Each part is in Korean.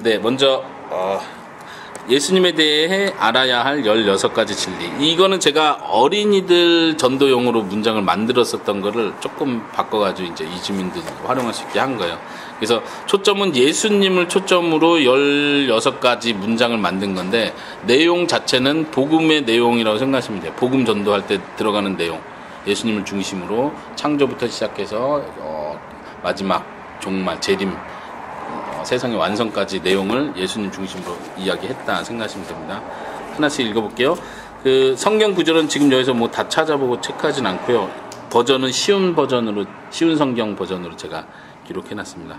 네, 먼저 예수님에 대해 알아야 할 16가지 진리. 이거는 제가 어린이들 전도용으로 문장을 만들었었던 거를 조금 바꿔가지고 이제 이주민들 활용할 수 있게 한 거예요. 그래서 초점은 예수님을 초점으로 16가지 문장을 만든 건데, 내용 자체는 복음의 내용이라고 생각하시면 돼요. 복음 전도할 때 들어가는 내용. 예수님을 중심으로 창조부터 시작해서 마지막 종말 재림, 세상의 완성까지 내용을 예수님 중심으로 이야기했다 생각하시면 됩니다. 하나씩 읽어볼게요. 그 성경 구절은 지금 여기서 뭐 다 찾아보고 체크하진 않고요. 버전은 쉬운 성경 버전으로 제가 기록해놨습니다.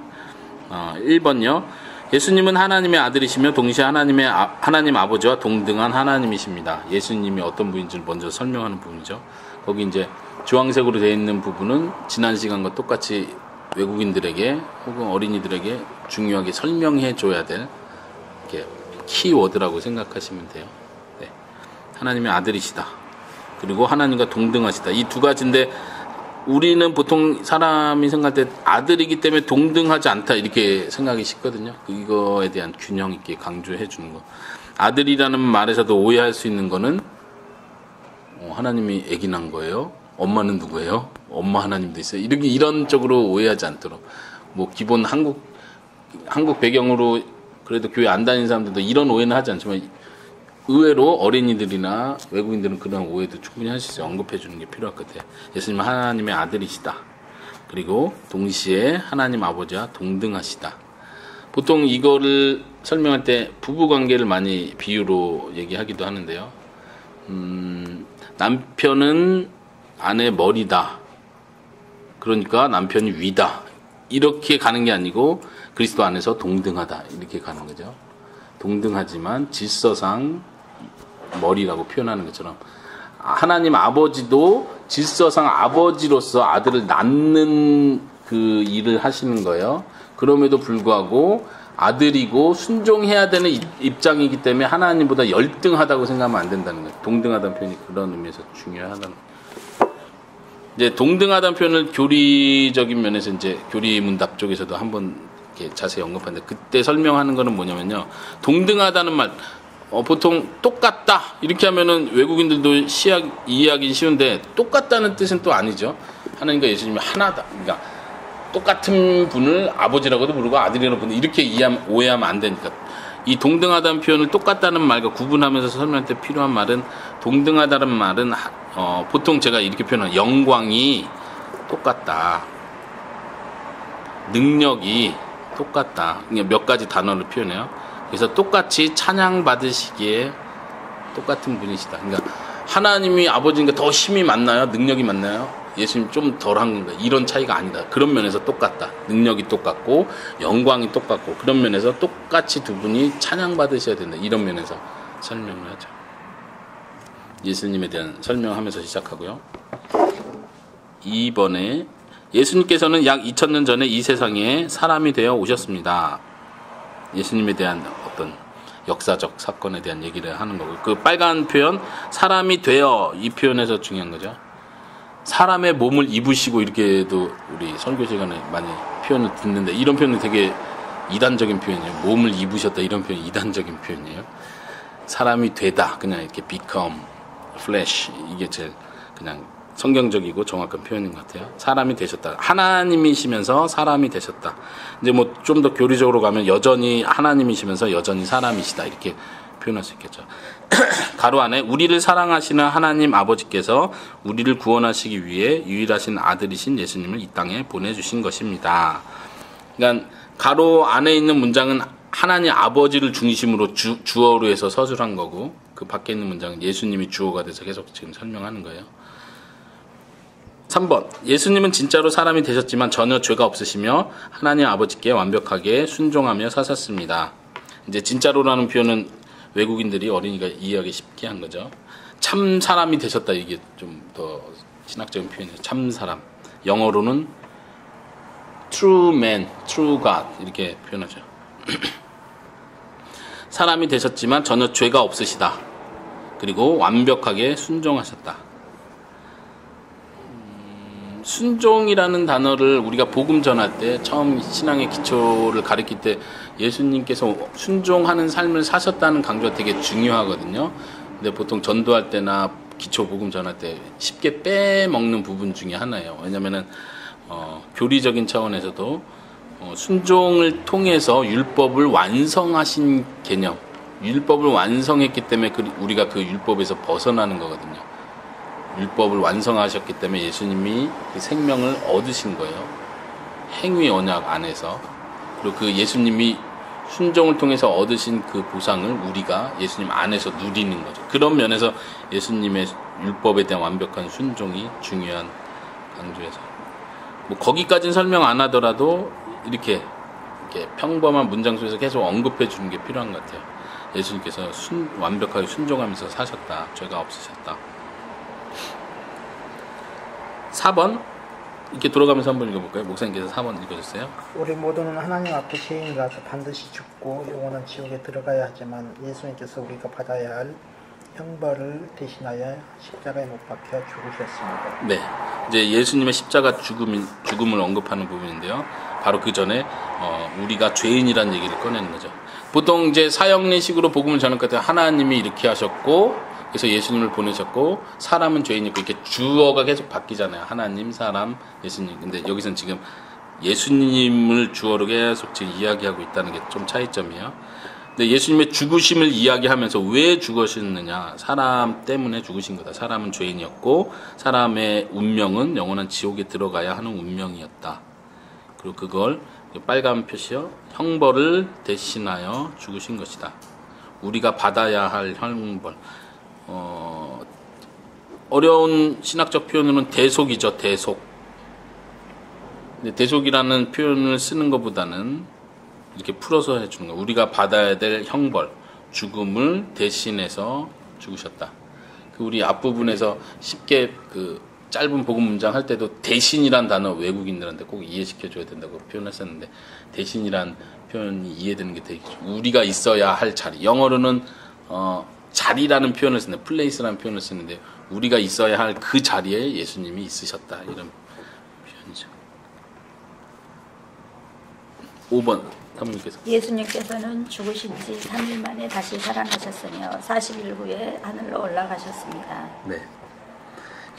1번요. 예수님은 하나님의 아들이시며 동시에 하나님 아버지와 동등한 하나님이십니다. 예수님이 어떤 분인지를 먼저 설명하는 부분이죠. 거기 이제 주황색으로 되어 있는 부분은 지난 시간과 똑같이 외국인들에게 혹은 어린이들에게 중요하게 설명해 줘야 될 이렇게 키워드라고 생각하시면 돼요. 네. 하나님의 아들이시다. 그리고 하나님과 동등하시다. 이 두 가지인데, 우리는 보통 사람이 생각할 때 아들이기 때문에 동등하지 않다 이렇게 생각이 쉽거든요. 이거에 대한 균형 있게 강조해 주는 거. 아들이라는 말에서도 오해할 수 있는 거는 하나님이 아기 낳은 거예요. 엄마는 누구예요? 엄마 하나님도 있어요. 이런 쪽으로 오해하지 않도록. 뭐 기본 한국 배경으로 그래도 교회 안 다니는 사람들도 이런 오해는 하지 않지만, 의외로 어린이들이나 외국인들은 그런 오해도 충분히 할 수 있어요. 언급해 주는 게 필요할 것 같아요. 예수님은 하나님의 아들이시다. 그리고 동시에 하나님 아버지와 동등하시다. 보통 이거를 설명할 때 부부 관계를 많이 비유로 얘기하기도 하는데요. 남편은 아내 머리다. 그러니까 남편이 위다. 이렇게 가는 게 아니고 그리스도 안에서 동등하다. 이렇게 가는 거죠. 동등하지만 질서상 머리라고 표현하는 것처럼, 하나님 아버지도 질서상 아버지로서 아들을 낳는 그 일을 하시는 거예요. 그럼에도 불구하고 아들이고 순종해야 되는 입장이기 때문에 하나님보다 열등하다고 생각하면 안 된다는 거예요. 동등하다는 표현이 그런 의미에서 중요하다는 거예요. 이제 동등하다는 표현을 교리적인 면에서 이제 교리문답 쪽에서도 한번 이렇게 자세히 언급하는데, 그때 설명하는 거는 뭐냐면요. 동등하다는 말, 보통 똑같다 이렇게 하면은 외국인들도 이해하기 쉬운데, 똑같다는 뜻은 또 아니죠. 하나님과 예수님이 하나다. 그러니까 똑같은 분을 아버지라고도 부르고 아들이라고 부르고 이렇게 오해하면 안 되니까. 이 동등하다는 표현을 똑같다는 말과 구분하면서 설명할 때 필요한 말은, 동등하다는 말은 보통 제가 이렇게 표현해요. 영광이 똑같다. 능력이 똑같다. 몇 가지 단어를 표현해요. 그래서 똑같이 찬양받으시기에 똑같은 분이시다. 그러니까 하나님이 아버지니까 더 힘이 많나요? 능력이 많나요? 예수님 좀 덜한 건가? 이런 차이가 아니다. 그런 면에서 똑같다. 능력이 똑같고 영광이 똑같고, 그런 면에서 똑같이 두 분이 찬양받으셔야 된다. 이런 면에서 설명을 하죠. 예수님에 대한 설명하면서 시작하고요. 2번에 예수님께서는 약 2000년 전에 이 세상에 사람이 되어 오셨습니다. 예수님에 대한 어떤 역사적 사건에 대한 얘기를 하는 거고, 그 빨간 표현 사람이 되어, 이 표현에서 중요한 거죠. 사람의 몸을 입으시고, 이렇게도 우리 설교 시간에 많이 표현을 듣는데, 이런 표현은 되게 이단적인 표현이에요. 몸을 입으셨다, 이런 표현이 이단적인 표현이에요. 사람이 되다, 그냥 이렇게 become flesh, 이게 제일 그냥 성경적이고 정확한 표현인 것 같아요. 사람이 되셨다. 하나님이시면서 사람이 되셨다. 이제 뭐 좀 더 교리적으로 가면 여전히 하나님이시면서 여전히 사람이시다. 이렇게 표현할 수 있겠죠. 가로 안에 우리를 사랑하시는 하나님 아버지께서 우리를 구원하시기 위해 유일하신 아들이신 예수님을 이 땅에 보내주신 것입니다. 그러니까 가로 안에 있는 문장은 하나님 아버지를 중심으로 주어로 해서 서술한 거고, 그 밖에 있는 문장은 예수님이 주어가 돼서 계속 지금 설명하는 거예요. 3번 예수님은 진짜로 사람이 되셨지만 전혀 죄가 없으시며 하나님 아버지께 완벽하게 순종하며 사셨습니다. 이제 진짜로라는 표현은 외국인들이 어린이가 이해하기 쉽게 한 거죠. 참 사람이 되셨다, 이게 좀 더 신학적인 표현이에요. 참 사람. 영어로는 true man, true God 이렇게 표현하죠. 사람이 되셨지만 전혀 죄가 없으시다. 그리고 완벽하게 순종하셨다. 순종이라는 단어를 우리가 복음 전할 때 처음 신앙의 기초를 가르칠 때 예수님께서 순종하는 삶을 사셨다는 강조가 되게 중요하거든요. 근데 보통 전도할 때나 기초 복음 전할 때 쉽게 빼먹는 부분 중에 하나예요. 왜냐면은 교리적인 차원에서도 순종을 통해서 율법을 완성하신 개념, 율법을 완성했기 때문에 우리가 그 율법에서 벗어나는 거거든요. 율법을 완성하셨기 때문에 예수님이 그 생명을 얻으신 거예요. 행위 언약 안에서. 그리고 그 예수님이 순종을 통해서 얻으신 그 보상을 우리가 예수님 안에서 누리는 거죠. 그런 면에서 예수님의 율법에 대한 완벽한 순종이 중요한 강조에서. 뭐 거기까지는 설명 안 하더라도 이렇게 평범한 문장 속에서 계속 언급해 주는 게 필요한 것 같아요. 예수님께서 완벽하게 순종하면서 사셨다. 죄가 없으셨다. 4번 이렇게 돌아가면서 한번 읽어볼까요? 목사님께서 4번 읽어주세요. 우리 모두는 하나님 앞에 죄인이라서 반드시 죽고 영원한 지옥에 들어가야 하지만 예수님께서 우리가 받아야 할 형벌을 대신하여 십자가에 못 박혀 죽으셨습니다. 네, 이제 예수님의 십자가 죽음을 언급하는 부분인데요. 바로 그 전에 우리가 죄인이라는 얘기를 꺼내는 거죠. 보통 이제 사형리식으로 복음을 전할 것 같아요. 하나님이 이렇게 하셨고 그래서 예수님을 보내셨고 사람은 죄인이고 이렇게 주어가 계속 바뀌잖아요. 하나님, 사람, 예수님. 근데 여기서는 지금 예수님을 주어로 계속 지금 이야기하고 있다는 게 좀 차이점이에요. 근데 예수님의 죽으심을 이야기하면서 왜 죽으셨느냐? 사람 때문에 죽으신 거다. 사람은 죄인이었고 사람의 운명은 영원한 지옥에 들어가야 하는 운명이었다. 그리고 그걸 빨간 표시요. 형벌을 대신하여 죽으신 것이다. 우리가 받아야 할 형벌. 어려운 신학적 표현으로는 대속이죠. 대속. 근데 대속이라는 표현을 쓰는 것보다는 이렇게 풀어서 해주는 거예요. 우리가 받아야 될 형벌, 죽음을 대신해서 죽으셨다. 우리 앞부분에서 쉽게 그 짧은 복음 문장 할 때도 대신이란 단어 외국인들한테 꼭 이해시켜줘야 된다고 표현했었는데 대신이란 표현이 이해되는 게 되게 우리가 있어야 할 자리. 영어로는 자리라는 표현을 쓰는데 플레이스라는 표현을 쓰는데 우리가 있어야 할 그 자리에 예수님이 있으셨다. 이런 표현이죠. 5번 사모님께서 예수님께서는 죽으신 지 3일 만에 다시 살아나셨으며 40일 후에 하늘로 올라가셨습니다. 네.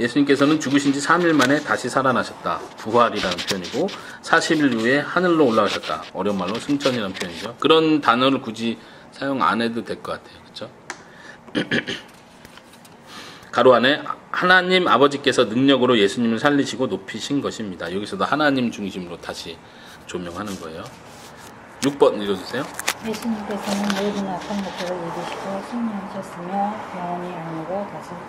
예수님께서는 죽으신 지 3일 만에 다시 살아나셨다. 부활이라는 표현이고 40일 후에 하늘로 올라가셨다. 어려운 말로 승천이라는 표현이죠. 그런 단어를 굳이 사용 안 해도 될 것 같아요. 그렇죠? 가로 안에 하나님 아버지께서 능력으로 예수님을 살리시고 높이신 것입니다. 여기서도 하나님 중심으로 다시 조명하는 거예요. 6번 읽어주세요. 예수님께서는 모든 악한 것들을 이기시고 승리하셨으며 영원히 왕으로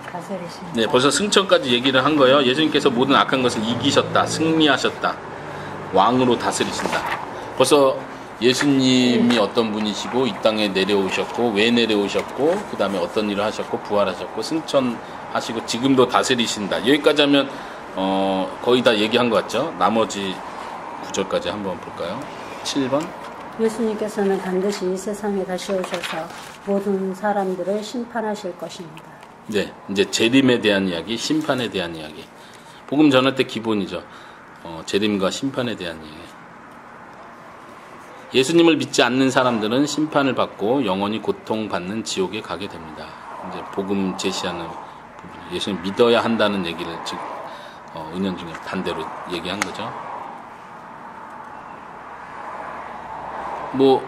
다스리십니다. 네, 벌써 승천까지 얘기를 한 거예요. 예수님께서 모든 악한 것을 이기셨다. 승리하셨다. 왕으로 다스리신다. 벌써 예수님이 어떤 분이시고 이 땅에 내려오셨고 왜 내려오셨고 그 다음에 어떤 일을 하셨고 부활하셨고 승천하시고 지금도 다스리신다. 여기까지 하면 거의 다 얘기한 것 같죠. 나머지 구절까지 한번 볼까요? 7번 예수님께서는 반드시 이 세상에 다시 오셔서 모든 사람들을 심판하실 것입니다. 네, 이제 재림에 대한 이야기, 심판에 대한 이야기. 복음 전할 때 기본이죠. 재림과 심판에 대한 이야기. 예수님을 믿지 않는 사람들은 심판을 받고 영원히 고통받는 지옥에 가게 됩니다. 이제 복음 제시하는 부분. 예수님 믿어야 한다는 얘기를 지금 은연중에 반대로 얘기한 거죠. 뭐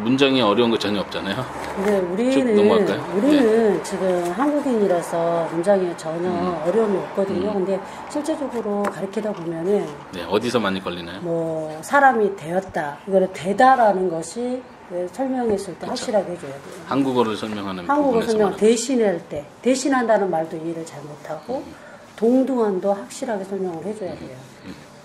문장이 어려운 거 전혀 없잖아요. 근데 우리는 지금 한국인이라서 문장이 전혀 어려움이 없거든요. 근데 실제적으로 가르치다 보면은 네, 어디서 많이 걸리나요? 뭐 사람이 되었다, 이거를 되다라는 것이 설명했을 때 그렇죠. 확실하게 해줘야 돼요. 한국어를 설명하는 한국어 부분에서 설명 대신할 때 대신한다는 말도 이해를 잘 못하고 동등한도 확실하게 설명을 해줘야 돼요.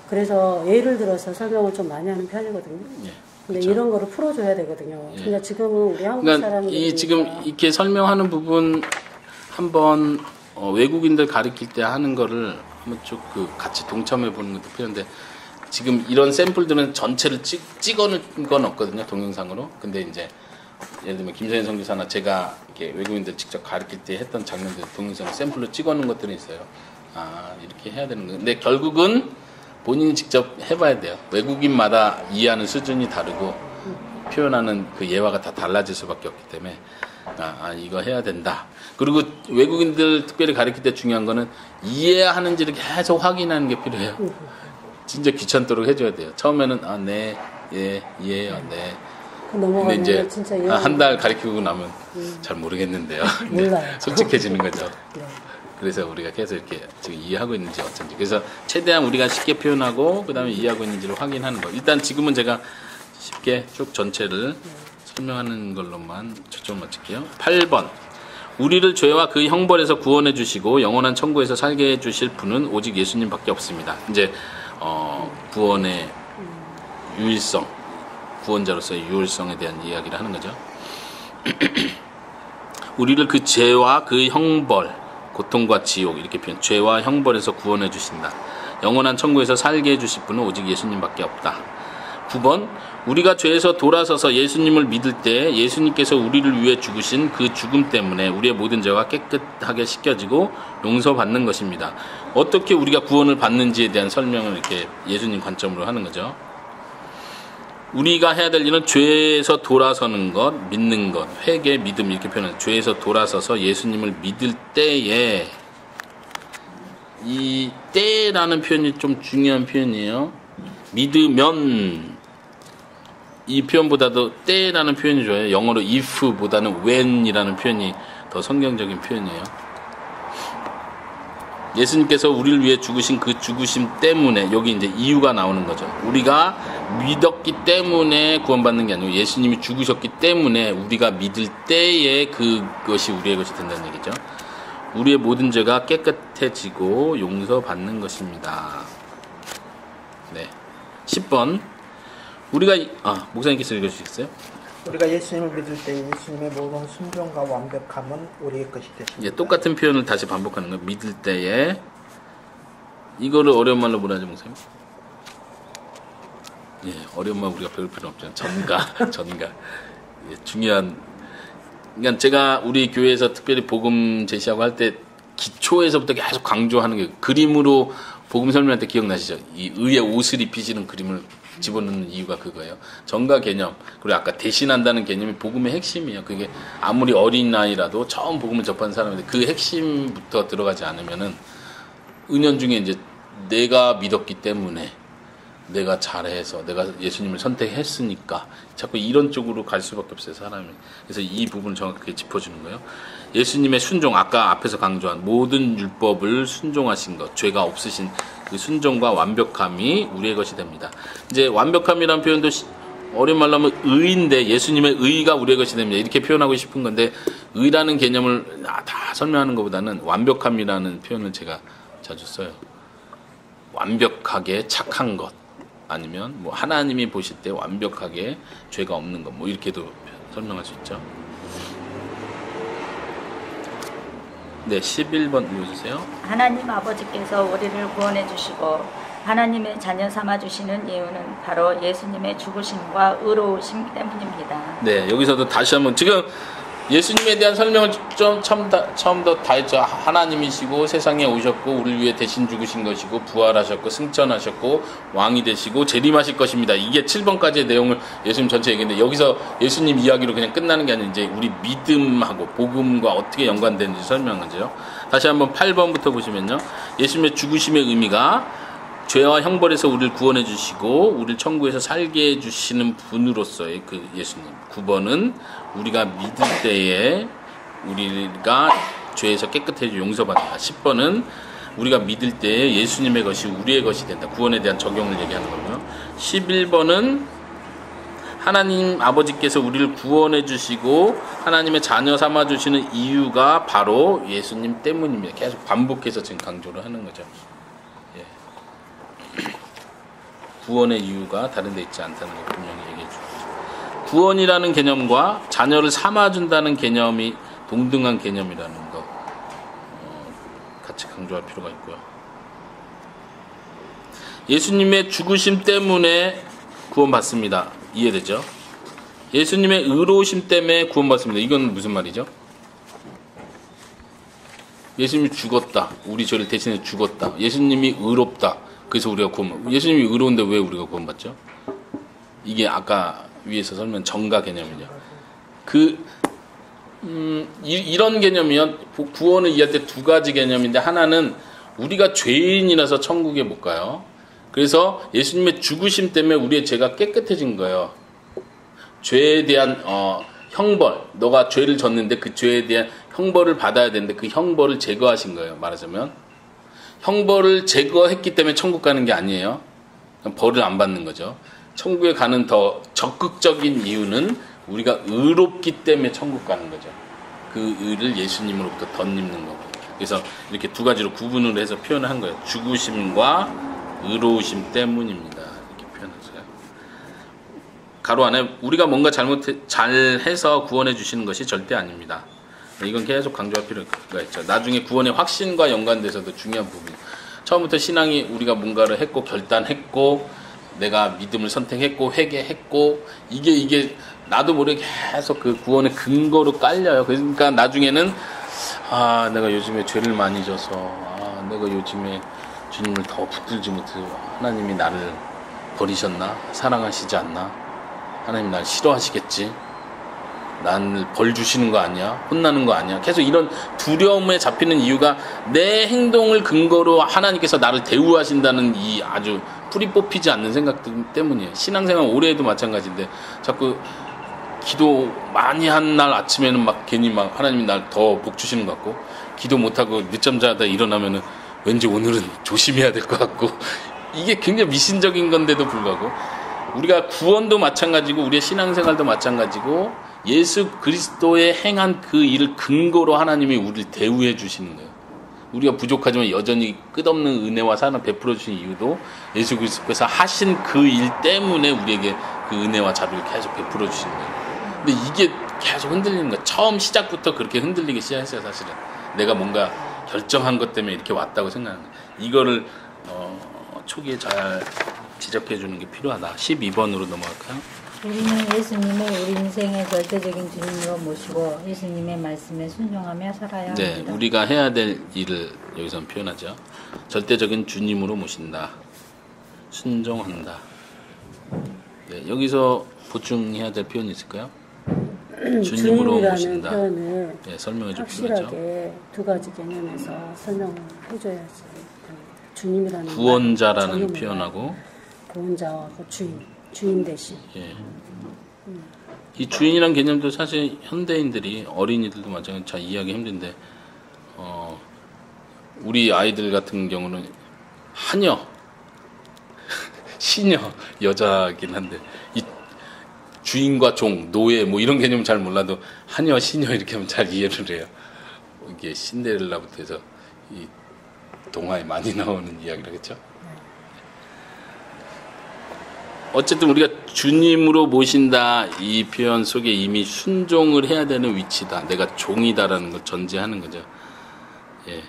그래서 예를 들어서 설명을 좀 많이 하는 편이거든요. 예. 근데 그렇죠. 이런 거를 풀어줘야 되거든요. 예. 그러니까 지금은 우리 한국 그러니까 사람들이 이 지금 이렇게 설명하는 부분 한번 외국인들 가르칠 때 하는 거를 한번 쭉 그 같이 동참해 보는 것도 필요한데 지금 이런 샘플들은 전체를 찍어놓은 건 없거든요, 동영상으로. 근데 이제 예를 들면 김선현 선교사나 제가 이렇게 외국인들 직접 가르칠 때 했던 장면들 동영상 샘플로 찍어놓은 것들이 있어요. 이렇게 해야 되는 거예요. 근데 결국은 본인이 직접 해봐야 돼요. 외국인마다 이해하는 수준이 다르고 표현하는 그 예화가 다 달라질 수밖에 없기 때문에 이거 해야 된다. 그리고 외국인들 특별히 가르칠 때 중요한 거는 이해하는지를 계속 확인하는 게 필요해요. 진짜 귀찮도록 해줘야 돼요. 처음에는 네, 예, 이해해요, 네. 근데 이제 한 달 가르치고 나면 잘 모르겠는데요. 몰라요. 솔직해지는 거죠. 네. 그래서 우리가 계속 이렇게 지금 이해하고 있는지 어쩐지. 그래서 최대한 우리가 쉽게 표현하고 그 다음에 이해하고 있는지를 확인하는 거. 일단 지금은 제가 쉽게 쭉 전체를 설명하는 걸로만 초점을 맞출게요. 8번. 우리를 죄와 그 형벌에서 구원해 주시고 영원한 천국에서 살게 해 주실 분은 오직 예수님밖에 없습니다. 이제 구원의 유일성, 구원자로서의 유일성에 대한 이야기를 하는 거죠. 우리를 그 죄와 그 형벌, 고통과 지옥 이렇게 표현. 죄와 형벌에서 구원해 주신다. 영원한 천국에서 살게 해 주실 분은 오직 예수님밖에 없다. 9번. 우리가 죄에서 돌아서서 예수님을 믿을 때 예수님께서 우리를 위해 죽으신 그 죽음 때문에 우리의 모든 죄가 깨끗하게 씻겨지고 용서받는 것입니다. 어떻게 우리가 구원을 받는지에 대한 설명을 이렇게 예수님 관점으로 하는 거죠. 우리가 해야 될 일은 죄에서 돌아서는 것, 믿는 것, 회개, 믿음 이렇게 표현해요. 죄에서 돌아서서 예수님을 믿을 때에 이 때라는 표현이 좀 중요한 표현이에요. 믿으면 이 표현보다도 때라는 표현이 좋아요. 영어로 if보다는 when이라는 표현이 더 성경적인 표현이에요. 예수님께서 우리를 위해 죽으신 그 죽으심 때문에 여기 이제 이유가 나오는 거죠. 우리가 믿었기 때문에 구원받는 게 아니고 예수님이 죽으셨기 때문에 우리가 믿을 때에 그것이 우리의 것이 된다는 얘기죠. 우리의 모든 죄가 깨끗해지고 용서받는 것입니다. 네. 10번. 우리가 목사님께서 읽어주시겠어요? 우리가 예수님을 믿을 때 예수님의 모든 순종과 완벽함은 우리의 것이 되십니다. 예, 똑같은 표현을 다시 반복하는 거예요. 믿을 때에 이거를 어려운 말로 뭐라 하죠, 목사님? 예, 어려운 말 우리가 배울 필요는 없잖아요. 전가. 예, 중요한. 그러니까 제가 우리 교회에서 특별히 복음 제시하고 할 때 기초에서부터 계속 강조하는 게 그림으로 복음 설명할 때 기억나시죠? 이 의의 옷을 입히시는 그림을 집어넣는 이유가 그거예요. 전가 개념, 그리고 아까 대신한다는 개념이 복음의 핵심이에요. 그게 아무리 어린아이라도 처음 복음을 접한 사람인데 그 핵심부터 들어가지 않으면은 은연중에 이제 내가 믿었기 때문에 내가 잘해서 내가 예수님을 선택했으니까 자꾸 이런 쪽으로 갈 수밖에 없어요, 사람이. 그래서 이 부분을 정확하게 짚어주는 거예요. 예수님의 순종, 아까 앞에서 강조한 모든 율법을 순종하신 것, 죄가 없으신 그 순종과 완벽함이 우리의 것이 됩니다. 이제 완벽함이라는 표현도 어려운 말로 하면 의인데 예수님의 의가 우리의 것이 됩니다. 이렇게 표현하고 싶은 건데 의라는 개념을 다 설명하는 것보다는 완벽함이라는 표현을 제가 자주 써요. 완벽하게 착한 것. 아니면 뭐 하나님이 보실 때 완벽하게 죄가 없는 것 뭐 이렇게도 설명할 수 있죠. 네, 11번 읽어주세요. 하나님 아버지께서 우리를 구원해 주시고 하나님의 자녀 삼아 주시는 이유는 바로 예수님의 죽으심과 의로우심 때문입니다. 네, 여기서도 다시 한번 지금 예수님에 대한 설명을 좀 처음부터 다 했죠. 하나님이시고 세상에 오셨고 우리를 위해 대신 죽으신 것이고 부활하셨고 승천하셨고 왕이 되시고 재림하실 것입니다. 이게 7번까지의 내용을 예수님 전체 얘기했는데 여기서 예수님 이야기로 그냥 끝나는 게 아니라 이제 우리 믿음하고 복음과 어떻게 연관되는지 설명한 거죠. 다시 한번 8번부터 보시면요. 예수님의 죽으심의 의미가 죄와 형벌에서 우리를 구원해 주시고 우리를 천국에서 살게 해 주시는 분으로서의 그 예수님. 9번은 우리가 믿을 때에 우리가 죄에서 깨끗해지고 용서받는다. 10번은 우리가 믿을 때에 예수님의 것이 우리의 것이 된다. 구원에 대한 적용을 얘기하는 거고요. 11번은 하나님 아버지께서 우리를 구원해 주시고 하나님의 자녀 삼아 주시는 이유가 바로 예수님 때문입니다. 계속 반복해서 지금 강조를 하는 거죠. 구원의 이유가 다른 데 있지 않다는 걸 분명히 얘기해 주죠. 구원이라는 개념과 자녀를 삼아준다는 개념이 동등한 개념이라는 거 같이 강조할 필요가 있고요. 예수님의 죽으심 때문에 구원받습니다. 이해되죠? 예수님의 의로우심 때문에 구원받습니다. 이건 무슨 말이죠? 예수님이 죽었다. 우리 죄를 대신해 죽었다. 예수님이 의롭다. 그래서 우리가 구원. 예수님이 의로운데 왜 우리가 구원받죠? 이게 아까 위에서 설명 정가 개념이죠. 이런 개념이면 구원을 이해할 때 두 가지 개념인데, 하나는 우리가 죄인이라서 천국에 못 가요. 그래서 예수님의 죽으심 때문에 우리의 죄가 깨끗해진 거예요. 죄에 대한 형벌, 너가 죄를 졌는데 그 죄에 대한 형벌을 받아야 되는데 그 형벌을 제거하신 거예요. 말하자면 형벌을 제거했기 때문에 천국 가는 게 아니에요. 벌을 안 받는 거죠. 천국에 가는 더 적극적인 이유는 우리가 의롭기 때문에 천국 가는 거죠. 그 의를 예수님으로부터 덧입는 거고. 그래서 이렇게 두 가지로 구분을 해서 표현을 한 거예요. 죽으심과 의로우심 때문입니다. 이렇게 표현했어요. 가로 안에 우리가 뭔가 잘해서 구원해 주시는 것이 절대 아닙니다. 이건 계속 강조할 필요가 있죠. 나중에 구원의 확신과 연관돼서도 중요한 부분. 처음부터 신앙이 우리가 뭔가를 했고 결단했고 내가 믿음을 선택했고 회개했고 이게 나도 모르게 계속 그 구원의 근거로 깔려요. 그러니까 나중에는 내가 요즘에 죄를 많이 져서 내가 요즘에 주님을 더 붙들지 못해서 하나님이 나를 버리셨나? 사랑하시지 않나? 하나님 날 싫어하시겠지? 나를 벌 주시는 거 아니야? 혼나는 거 아니야? 계속 이런 두려움에 잡히는 이유가 내 행동을 근거로 하나님께서 나를 대우하신다는 이 아주 뿌리 뽑히지 않는 생각들 때문이에요. 신앙생활 오래 해도 마찬가지인데 자꾸 기도 많이 한 날 아침에는 막 괜히 막 하나님이 날 더 복 주시는 것 같고, 기도 못하고 늦잠 자다 일어나면은 왠지 오늘은 조심해야 될 것 같고, 이게 굉장히 미신적인 건데도 불구하고 우리가 구원도 마찬가지고 우리의 신앙생활도 마찬가지고 예수 그리스도의 행한 그 일을 근거로 하나님이 우리를 대우해 주시는 거예요. 우리가 부족하지만 여전히 끝없는 은혜와 사랑을 베풀어 주신 이유도 예수 그리스도께서 하신 그 일 때문에 우리에게 그 은혜와 자비를 계속 베풀어 주시는 거예요. 근데 이게 계속 흔들리는 거예요. 처음 시작부터 그렇게 흔들리기 시작했어요. 사실은 내가 뭔가 결정한 것 때문에 이렇게 왔다고 생각하는 거예요. 이거를 초기에 잘 지적해 주는 게 필요하다. 12번으로 넘어갈까요? 우리는 예수님을 우리 인생의 절대적인 주님으로 모시고 예수님의 말씀에 순종하며 살아야 합니다. 네, 우리가 해야 될 일을 여기서 표현하죠. 절대적인 주님으로 모신다. 순종한다. 네, 여기서 보충해야 될 표현이 있을까요? 주님으로 모신다. 표현을 설명해 줄 필요하죠. 확실하게 두 가지 개념에서 설명을 해줘야지. 주님이라는 구원자라는 표현하고 구원자하고 주인 대신. 예. 이 주인이란 개념도 사실 현대인들이 어린이들도 마찬가지로 잘 이해하기 힘든데 우리 아이들 같은 경우는 하녀, 시녀, 여자긴 한데 이 주인과 종, 노예 뭐 이런 개념 잘 몰라도 하녀, 시녀 이렇게 하면 잘 이해를 해요. 이게 신데렐라부터 해서 이 동화에 많이 나오는 이야기라겠죠. 어쨌든 우리가 주님으로 모신다 이 표현 속에 이미 순종을 해야 되는 위치다. 내가 종이다라는 걸 전제하는 거죠. 예,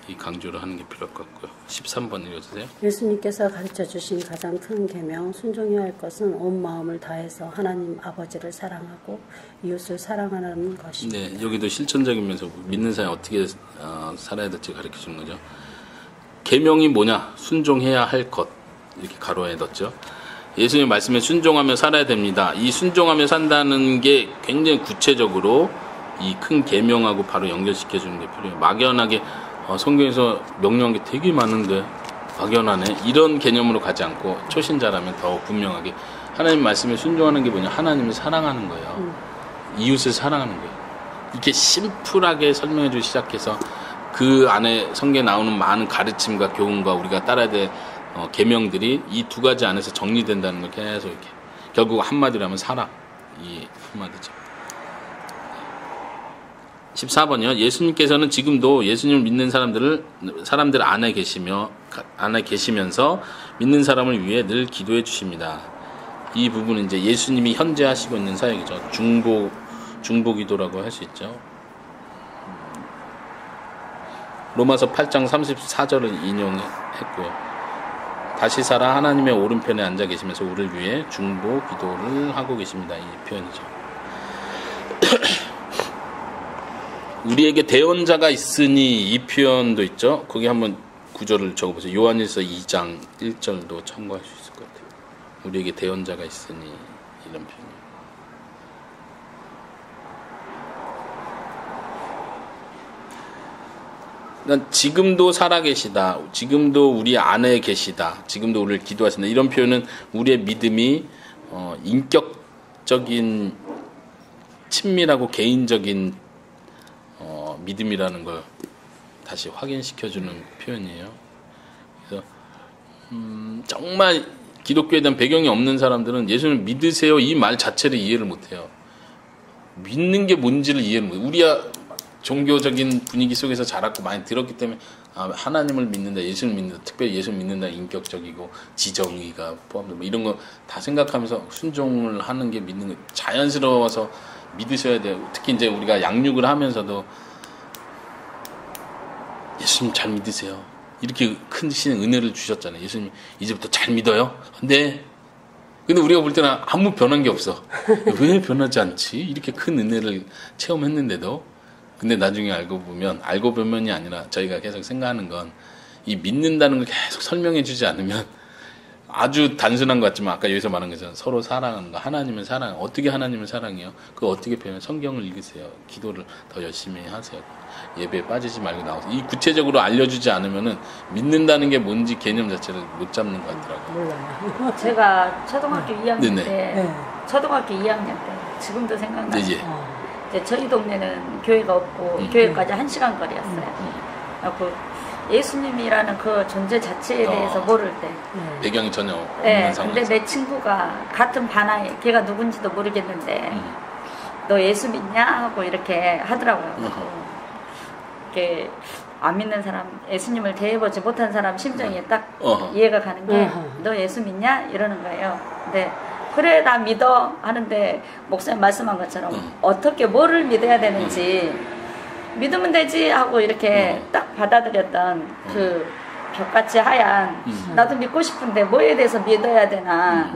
이 강조를 하는 게 필요할 것 같고요. 13번 읽어주세요. 예수님께서 가르쳐 주신 가장 큰 계명, 순종해야 할 것은 온 마음을 다해서 하나님 아버지를 사랑하고 이웃을 사랑하는 것입니다. 네, 여기도 실천적이면서 믿는 사람이 어떻게 살아야 될지 가르쳐 주는 거죠. 계명이 뭐냐? 순종해야 할 것. 이렇게 가로에 넣었죠. 예수님의 말씀에 순종하며 살아야 됩니다. 이 순종하며 산다는 게 굉장히 구체적으로 이 큰 계명하고 바로 연결시켜 주는 게 필요해요. 막연하게 성경에서 명령한 게 되게 많은데 막연하네 이런 개념으로 가지 않고 초신자라면 더 분명하게 하나님 말씀에 순종하는 게 뭐냐? 하나님을 사랑하는 거예요. 이웃을 사랑하는 거예요. 이렇게 심플하게 설명해 주기 시작해서 그 안에 성경에 나오는 많은 가르침과 교훈과 우리가 따라야 될 계명들이 이 두 가지 안에서 정리된다는 걸 계속 이렇게 결국 한마디로 하면 사랑 이 한마디죠. 14번이요. 예수님께서는 지금도 예수님을 믿는 사람들 안에 계시면서 믿는 사람을 위해 늘 기도해 주십니다. 이 부분은 이제 예수님이 현재 하시고 있는 사역이죠. 중보 기도라고 할 수 있죠. 로마서 8장 34절을 인용했고요. 다시 살아 하나님의 오른편에 앉아 계시면서 우리를 위해 중보 기도를 하고 계십니다. 이 표현이죠. 우리에게 대언자가 있으니 이 표현도 있죠. 거기 한번 구절을 적어보세요. 요한일서 2장 1절도 참고할 수 있을 것 같아요. 우리에게 대언자가 있으니 이런 표현. 그러니까 지금도 살아계시다. 지금도 우리 안에 계시다. 지금도 우리를 기도하신다. 이런 표현은 우리의 믿음이 인격적인 친밀하고 개인적인 믿음이라는 걸 다시 확인시켜주는 표현이에요. 그래서 정말 기독교에 대한 배경이 없는 사람들은 예수님을 믿으세요 이 말 자체를 이해를 못해요. 믿는 게 뭔지를 이해를 못해요. 우리야 종교적인 분위기 속에서 자랐고 많이 들었기 때문에 하나님을 믿는다, 예수를 믿는다, 특별히 예수를 믿는다 인격적이고 지정의가 포함된 뭐 이런 거 다 생각하면서 순종을 하는 게 믿는 거 자연스러워서 믿으셔야 돼요. 특히 이제 우리가 양육을 하면서도 예수님 잘 믿으세요. 이렇게 큰 은혜를 주셨잖아요. 예수님 이제부터 잘 믿어요. 네. 근데 우리가 볼 때는 아무 변한 게 없어. 왜 변하지 않지? 이렇게 큰 은혜를 체험했는데도. 근데 나중에 알고 보면이 아니라 저희가 계속 생각하는 건 이 믿는다는 걸 계속 설명해 주지 않으면 아주 단순한 것 같지만 아까 여기서 말한 것처럼 서로 사랑하는 거. 하나님을 사랑해요. 어떻게 하나님을 사랑해요? 그거 어떻게 표현해요? 성경을 읽으세요. 기도를 더 열심히 하세요. 예배에 빠지지 말고 나오세요. 이 구체적으로 알려주지 않으면은 믿는다는 게 뭔지 개념 자체를 못 잡는 것 같더라고요. 몰라요. 제가 초등학교 2학년 네네. 때, 초등학교 2학년 때 지금도 생각나요. 네, 예. 이제 저희 동네는 교회가 없고 교회까지 1시간 거리였어요. 그래서 예수님이라는 그 존재 자체에 대해서 모를 때. 배경이 전혀 없는 네, 상황에서. 근데 내 친구가 같은 반아이, 걔가 누군지도 모르겠는데 너 예수 믿냐? 하고 이렇게 하더라고요. 이렇게 안 믿는 사람, 예수님을 대해보지 못한 사람 심정이 딱 이해가 가는 게 너 예수 믿냐? 이러는 거예요. 근데 그래 나 믿어 하는데 목사님 말씀한 것처럼 어떻게 뭐를 믿어야 되는지 믿으면 되지 하고 이렇게 딱 받아들였던 그 벽같이 하얀 나도 믿고 싶은데 뭐에 대해서 믿어야 되나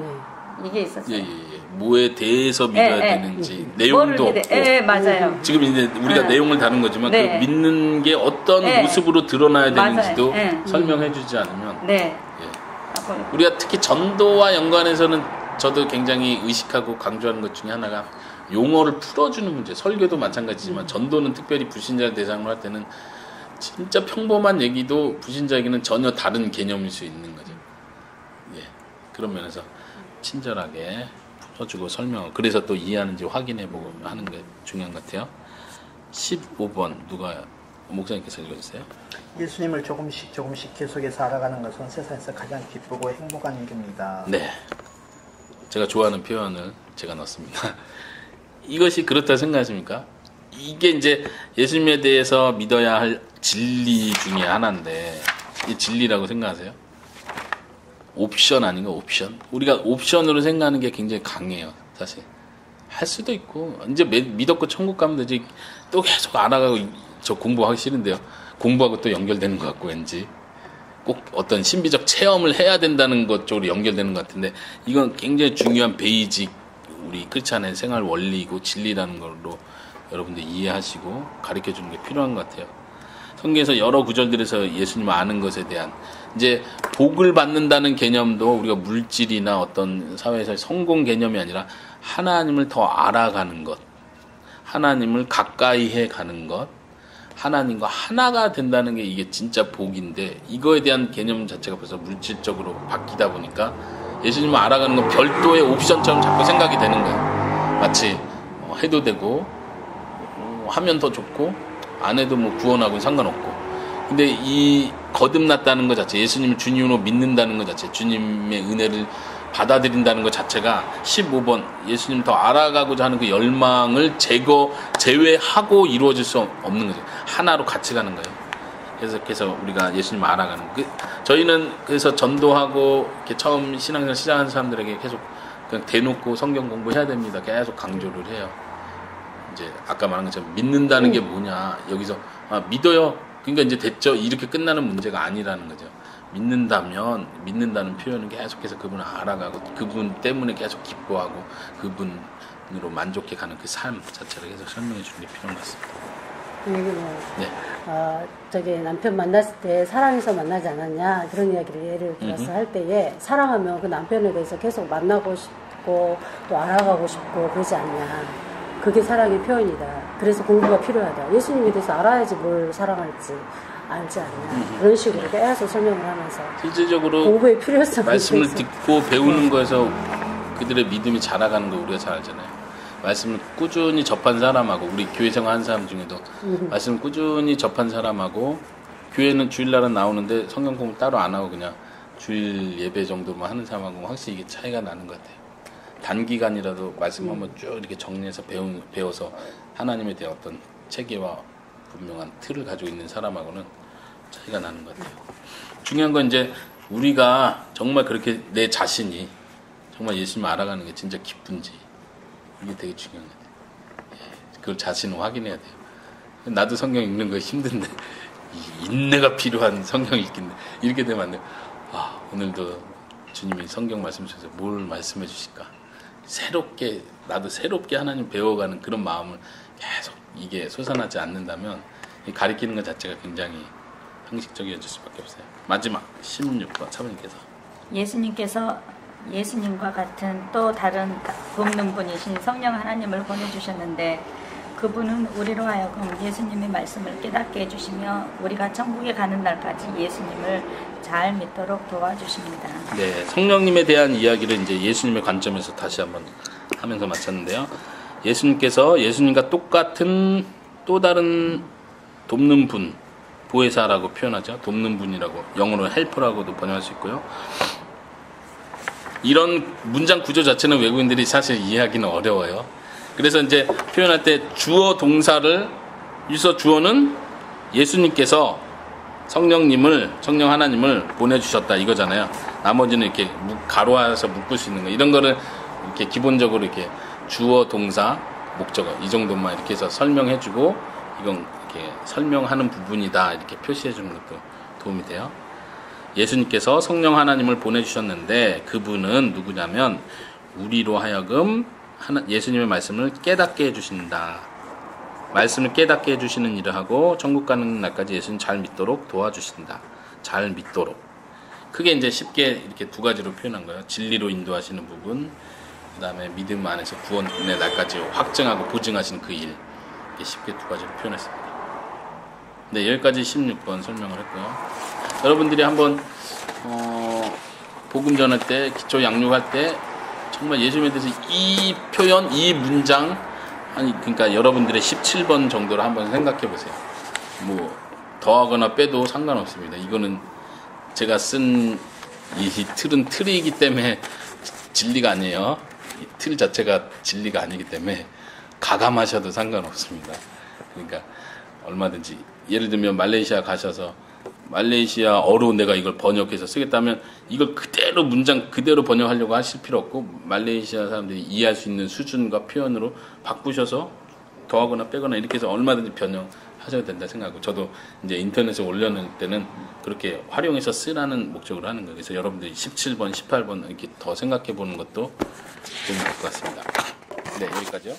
이게 있었어요. 예. 뭐에 대해서 믿어야 되는지 내용도 없고. 맞아요. 지금 이제 우리가 내용을 다룬 거지만 그 믿는 게 어떤 모습으로 드러나야 되는지도 설명해주지 않으면. 우리가 특히 전도와 연관해서는 저도 굉장히 의식하고 강조하는 것 중에 하나가 용어를 풀어주는 문제. 설교도 마찬가지지만 전도는 특별히 불신자를 대상으로 할 때는 진짜 평범한 얘기도 불신자에게는 전혀 다른 개념일 수 있는 거죠. 그런 면에서 친절하게 풀어주고 설명하고 그래서 또 이해하는지 확인해보고 하는 게 중요한 것 같아요. 15번 누가 목사님께서 읽어주세요. 예수님을 조금씩 계속해서 알아가는 것은 세상에서 가장 기쁘고 행복한 일입니다. 네, 제가 좋아하는 표현을 제가 넣었습니다. 이것이 그렇다 생각하십니까? 이게 이제 예수님에 대해서 믿어야 할 진리 중에 하나인데 이 진리라고 생각하세요? 옵션 아닌가? 옵션? 우리가 옵션으로 생각하는 게 굉장히 강해요. 사실 할 수도 있고 이제 믿었고 천국 가면 되지 또 계속 알아가고 저 공부하기 싫은데요. 공부하고 또 연결되는 것 같고 왠지 꼭 어떤 신비적 체험을 해야 된다는 것 쪽으로 연결되는 것 같은데 이건 굉장히 중요한 베이직 우리 크리스찬의 생활 원리이고 진리라는 걸로 여러분들 이해하시고 가르쳐주는 게 필요한 것 같아요. 성경에서 여러 구절들에서 예수님을 아는 것에 대한 이제 복을 받는다는 개념도 우리가 물질이나 어떤 사회에서의 성공 개념이 아니라 하나님을 더 알아가는 것, 하나님을 가까이 해가는 것, 하나님과 하나가 된다는 게 이게 진짜 복인데 이거에 대한 개념 자체가 벌써 물질적으로 바뀌다 보니까 예수님을 알아가는 건 별도의 옵션처럼 자꾸 생각이 되는 거예요. 마치 해도 되고 하면 더 좋고 안 해도 뭐 구원하고는 상관없고 근데 이 거듭났다는 것 자체 예수님을 주님으로 믿는다는 것 자체 주님의 은혜를 받아들인다는 것 자체가 15번 예수님 더 알아가고자 하는 그 열망을 제외하고 이루어질 수 없는 거죠. 하나로 같이 가는 거예요. 그래서 우리가 예수님을 알아가는 저희는 그래서 전도하고 이렇게 처음 신앙생활 시작하는 사람들에게 계속 그냥 대놓고 성경 공부해야 됩니다. 계속 강조를 해요. 이제 아까 말한 것처럼 믿는다는 게 뭐냐 여기서 믿어요. 그러니까 이제 됐죠. 이렇게 끝나는 문제가 아니라는 거죠. 믿는다는 표현은 계속해서 그분을 알아가고 그분 때문에 계속 기뻐하고 그분으로 만족해가는 그 삶 자체를 계속 설명해 주는 게 필요한 것 같습니다. 여기 뭐 네. 저기 남편 만났을 때 사랑해서 만나지 않았냐 그런 이야기를 예를 들어서 할 때에 사랑하면 그 남편에 대해서 계속 만나고 싶고 또 알아가고 싶고 그러지 않냐. 그게 사랑의 표현이다. 그래서 공부가 필요하다. 예수님에 대해서 알아야지 뭘 사랑할지 알지 않냐. 그런 식으로 계속 설명을 하면서 실질적으로 공부의 필요성을 말씀을 대해서. 듣고 배우는 거에서 그들의 믿음이 자라가는 거 우리가 잘 알잖아요. 말씀을 꾸준히 접한 사람하고 우리 교회 생활한 사람 중에도 말씀을 꾸준히 접한 사람하고 교회는 주일날은 나오는데 성경 공부 따로 안 하고 그냥 주일 예배 정도만 하는 사람하고 확실히 이게 차이가 나는 것 같아요. 단기간이라도 말씀 한번 쭉 이렇게 정리해서 배워서 하나님에 대한 어떤 체계와 분명한 틀을 가지고 있는 사람하고는 차이가 나는 것 같아요. 중요한 건 이제 우리가 정말 그렇게 내 자신이 정말 예수님을 알아가는 게 진짜 기쁜지 이게 되게 중요한 것 같아요. 예, 그걸 자신을 확인해야 돼요. 나도 성경 읽는 거 힘든데 인내가 필요한 성경 읽긴데 이렇게 되면 안 돼요. 오늘도 주님이 성경 말씀 주셔서 뭘 말씀해 주실까? 나도 새롭게 하나님 배워가는 그런 마음을 계속 이게 솟아나지 않는다면 가리키는 것 자체가 굉장히 형식적이어질 수밖에 없어요. 마지막 16번 사모님께서 예수님께서 예수님과 같은 또 다른 돕는 분이신 성령 하나님을 보내주셨는데 그분은 우리로 하여금 예수님의 말씀을 깨닫게 해주시며 우리가 천국에 가는 날까지 예수님을 잘 믿도록 도와주십니다. 네, 성령님에 대한 이야기를 이제 예수님의 관점에서 다시 한번 하면서 마쳤는데요. 예수님께서 예수님과 똑같은 또 다른 돕는 분, 보혜사라고 표현하죠. 돕는 분이라고 영어로 헬퍼라고도 번역할 수 있고요. 이런 문장 구조 자체는 외국인들이 사실 이해하기는 어려워요. 그래서 이제 표현할 때 주어 동사를 유서 주어는 예수님께서 성령 하나님을 보내주셨다 이거잖아요. 나머지는 이렇게 가로화해서 묶을 수 있는 거 이런 거를 이렇게 기본적으로 이렇게 주어 동사 목적어 이 정도만 이렇게 해서 설명해주고 이건 이렇게 설명하는 부분이다 이렇게 표시해주는 것도 도움이 돼요. 예수님께서 성령 하나님을 보내주셨는데 그분은 누구냐면 우리로 하여금 예수님의 말씀을 깨닫게 해주신다. 말씀을 깨닫게 해주시는 일을 하고 천국 가는 날까지 예수님 잘 믿도록 도와주신다. 잘 믿도록. 크게 이제 쉽게 이렇게 두 가지로 표현한 거예요. 진리로 인도하시는 부분, 그 다음에 믿음 안에서 구원의 날까지 확증하고 보증하시는 그 일. 이렇게 쉽게 두 가지로 표현했습니다. 네, 여기까지 16번 설명을 했고요. 여러분들이 한번 복음 전할 때, 기초 양육할 때 정말 예수님에 대해서 이 표현, 이 문장 그러니까 여러분들의 17번 정도를 한번 생각해 보세요. 뭐 더하거나 빼도 상관없습니다. 이거는 제가 쓴 이 틀은 틀이기 때문에 진리가 아니에요. 이 틀 자체가 진리가 아니기 때문에 가감하셔도 상관없습니다. 그러니까 얼마든지 예를 들면 말레이시아 가셔서 말레이시아어로 내가 이걸 번역해서 쓰겠다면 이걸 그대로 문장 그대로 번역하려고 하실 필요 없고 말레이시아 사람들이 이해할 수 있는 수준과 표현으로 바꾸셔서 더하거나 빼거나 이렇게 해서 얼마든지 변형하셔도 된다 생각하고 저도 이제 인터넷에 올려놓을 때는 그렇게 활용해서 쓰라는 목적으로 하는 거예요. 그래서 여러분들이 17번, 18번 이렇게 더 생각해 보는 것도 도움이 될 것 같습니다. 네, 여기까지요.